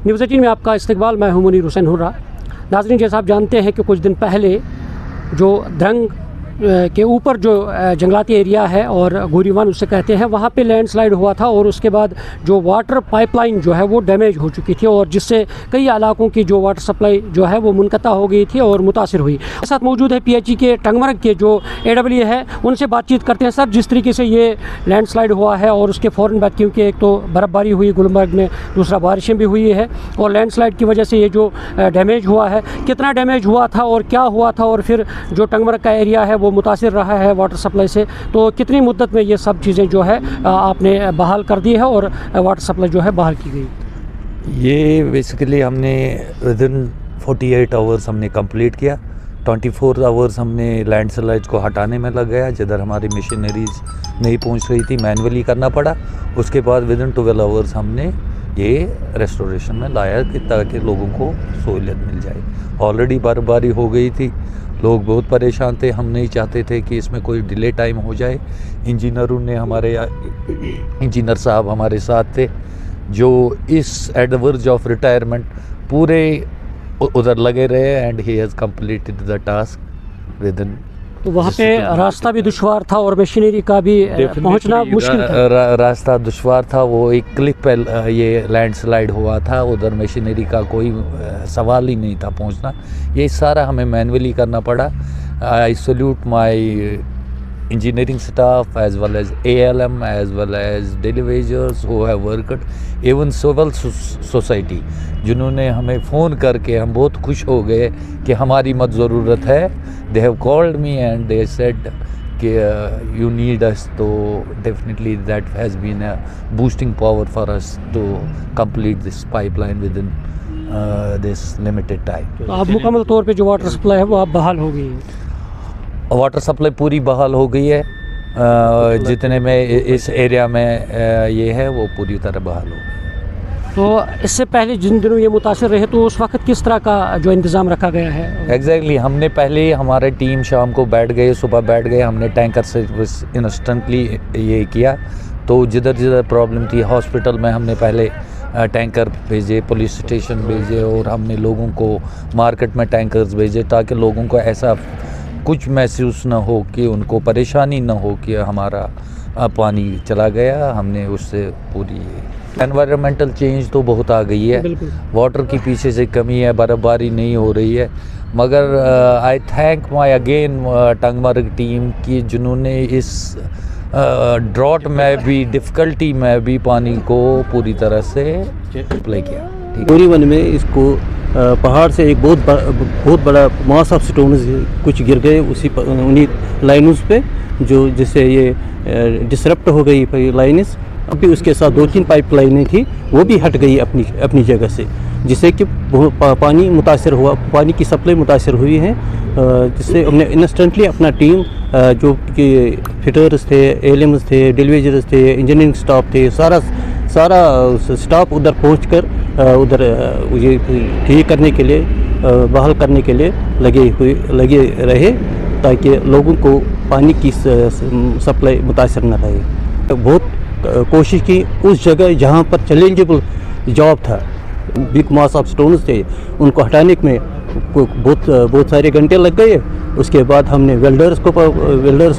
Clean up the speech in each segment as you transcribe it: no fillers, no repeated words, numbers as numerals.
News 18 में आपका इस्तकबाल। मैं हूं मुनीर हुसैन हुर्रा। नाज़रीन, जैसा आप जानते हैं कि कुछ दिन पहले जो द्रंग के ऊपर जो जंगलाती एरिया है और गोरीवान उसे कहते हैं, वहाँ पे लैंडस्लाइड हुआ था और उसके बाद जो वाटर पाइपलाइन जो है वो डैमेज हो चुकी थी और जिससे कई इलाकों की जो वाटर सप्लाई जो है वो मुनक़ता हो गई थी और मुतासिर हुई। मेरे साथ मौजूद है PHE के टंगमर्ग के जो AWA है, उनसे बातचीत करते हैं। सर, जिस तरीके से ये लैंडस्लाइड हुआ है और उसके फ़ौरन बाद, क्योंकि एक तो बर्फ़बारी हुई गुलमर्ग में, दूसरा बारिशें भी हुई है और लैंडस्लाइड की वजह से ये जो डैमेज हुआ है, कितना डैमेज हुआ था और क्या हुआ था, और फिर जो टंगमर्ग का एरिया है वो मुतासिर रहा है वाटर सप्लाई से, तो कितनी मुद्दत में ये सब चीज़ें जो है आपने बहाल कर दी है और वाटर सप्लाई जो है बहाल की गई? ये बेसिकली हमने विदिन 48 आवर्स हमने कंप्लीट किया। 24 आवर्स हमने लैंडस्लाइड को हटाने में लग गया, जिधर हमारी मशीनरीज नहीं पहुंच रही थी, मैनुअली करना पड़ा। उसके बाद विदिन 12 आवर्स हमने ये रेस्टोरेशन में लाया कि ताकि लोगों को सहूलियत मिल जाए। ऑलरेडी बर्फबारी हो गई थी, लोग बहुत परेशान थे। हम नहीं चाहते थे कि इसमें कोई डिले टाइम हो जाए। इंजीनियरों ने इंजीनियर साहब हमारे साथ थे, जो इस at the verge of retirement पूरे उधर लगे रहे and he has completed the task with in. तो वहाँ पे रास्ता भी दुश्वार था और मशीनरी का भी पहुँचना मुश्किल था। रास्ता दुश्वार था, वो एक क्लिफ पे ये लैंडस्लाइड हुआ था, उधर मशीनरी का कोई सवाल ही नहीं था पहुँचना। ये सारा हमें मैनुअली करना पड़ा। I salute my engineering staff as well as ALM as well as deliveries who have worked, even civil society जिन्होंने हमें फ़ोन करके, हम बहुत खुश हो गए कि हमारी मत ज़रूरत है। they have called me and they said कि you need us, तो definitely that has been a boosting power for us to complete this pipeline within this limited time। तो आप मुकम्मल तौर पे जो वाटर सप्लाई है वो आप बहाल हो गई है? वाटर सप्लाई पूरी बहाल हो गई है। जितने में इस एरिया में ये है वो पूरी तरह बहाल हो गई। तो इससे पहले जिन दिनों ये मुतासिर रहे तो उस वक्त किस तरह का जो इंतज़ाम रखा गया है? एग्जैक्टली हमने पहले हमारे टीम शाम को बैठ गए, सुबह बैठ गए, हमने टैंकर सर्विस इंस्टेंटली ये किया। तो जिधर जिधर प्रॉब्लम थी हॉस्पिटल में हमने पहले टैंकर भेजे, पुलिस स्टेशन भेजे, और हमने लोगों को मार्केट में टैंकर्स भेजे ताकि लोगों को ऐसा कुछ महसूस न हो कि उनको परेशानी न हो कि हमारा पानी चला गया। हमने उससे पूरी एनवायरमेंटल चेंज तो बहुत आ गई है, वाटर की पीछे से कमी है, बर्फबारी नहीं हो रही है। मगर आई thank my again Tangmarg team की जिन्होंने इस ड्रॉट में भी, डिफ़िकल्टी में भी पानी को पूरी तरह से अप्लाई किया। गोरीवन में इसको पहाड़ से एक बहुत बड़ा मास ऑफ स्टोन्स कुछ गिर गए उन्हीं लाइन्स पे, जो जिससे ये डिसरप्ट हो गई लाइन्स। अभी उसके साथ 2-3 पाइप लाइनें थी, वो भी हट गई अपनी जगह से, जिससे कि पानी मुतासर हुआ, पानी की सप्लाई मुतासर हुई है। जिससे हमने इंस्टेंटली अपना टीम, जो कि फिटर्स थे, ALMs थे, डिलीवरीज थे, इंजीनियरिंग स्टाफ थे, सारा स्टाफ उधर पहुंचकर उधर ये ठीक करने के लिए, बहाल करने के लिए लगे रहे, ताकि लोगों को पानी की सप्लाई मुतासर न रहे। बहुत कोशिश की उस जगह जहां पर चैलेंजेबल जॉब था, बिग मास ऑफ स्टोन्स थे, उनको हटाने में बहुत सारे घंटे लग गए। उसके बाद हमने वेल्डर्स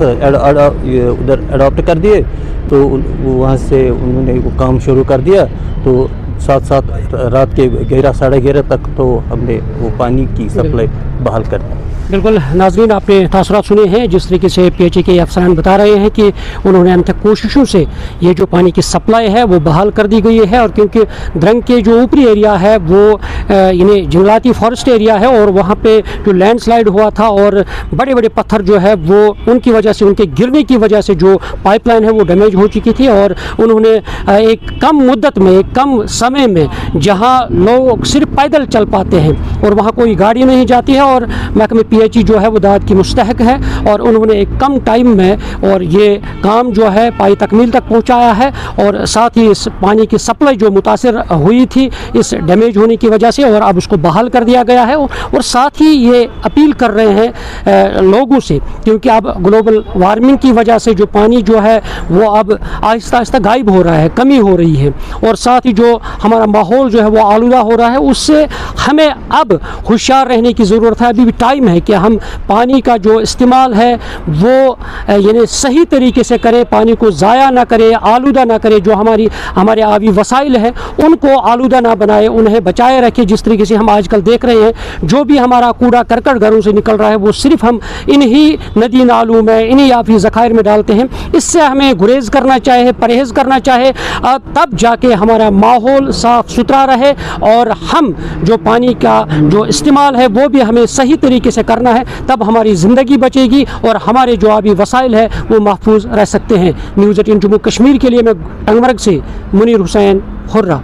उधर अडॉप्ट कर दिए, तो वहाँ से उन्होंने वो काम शुरू कर दिया। तो साथ रात के 11 साढ़े 11 तक तो हमने वो पानी की सप्लाई बहाल कर दी। बिल्कुल नाज़रीन, आपने तासुरात सुने हैं जिस तरीके से PHE के अफसरान बता रहे हैं कि उन्होंने अंत कोशिशों से ये जो पानी की सप्लाई है वो बहाल कर दी गई है। और क्योंकि द्रंग के जो ऊपरी एरिया है वो यानी जंगलाती फॉरेस्ट एरिया है और वहाँ पे जो लैंडस्लाइड हुआ था और बड़े बड़े पत्थर जो है वो उनकी वजह से, उनके गिरने की वजह से जो पाइपलाइन है वो डैमेज हो चुकी थी। और उन्होंने एक कम मुद्दत में, एक कम समय में, जहाँ लोग सिर्फ पैदल चल पाते हैं اور وہاں کوئی گاڑی نہیں جاتی ہے، اور محکمہ PHE جو ہے وہ داد کی مستحق ہے، اور انہوں نے ایک کم ٹائم میں اور یہ کام جو ہے پائی تکمیل تک پہنچایا ہے، اور ساتھ ہی اس پانی کی سپلائی جو متاثر ہوئی تھی اس ڈیمیج ہونے کی وجہ سے، اور اب اس کو بحال کر دیا گیا ہے، اور ساتھ ہی یہ اپیل کر رہے ہیں لوگوں سے، کیونکہ اب گلوبل وارمنگ کی وجہ سے جو پانی جو ہے وہ اب آہستہ آہستہ غائب ہو رہا ہے، کمی ہو رہی ہے، اور ساتھ ہی جو ہمارا ماحول جو ہے وہ آلودہ ہو رہا ہے، اس سے ہمیں اب ہوشیار رہنے کی ضرورت ہے۔ ابھی بھی ٹائم ہے کہ ہم پانی کا جو استعمال ہے وہ یعنی صحیح طریقے سے کریں، پانی کو ضائع نہ کرے، آلودہ نہ کرے، جو ہمارے آبی وسائل ہیں ان کو آلودہ نہ بنائے، انہیں بچائے رکھے۔ جس طریقے سے ہم آج کل دیکھ رہے ہیں جو بھی ہمارا کوڑا کرکٹ گھروں سے نکل رہا ہے وہ صرف ہم انہی ندی نالوں میں، انہی آبی ذخائر میں ڈالتے ہیں۔ اس سے ہمیں گریز کرنا چاہے، پرہیز کرنا چاہے، تب جا کے ہمارا ماحول صاف ستھرا رہے، اور ہم جو پانی کا جو استعمال ہے وہ بھی ہمیں صحیح طریقے سے کرنا ہے، تب ہماری زندگی بچے گی اور ہمارے جو آبی وسائل ہیں وہ محفوظ رہ سکتے ہیں۔ نیوز 18 جموں کشمیر کے لیے میں ٹنگمرگ سے منیر حسین ہرہ۔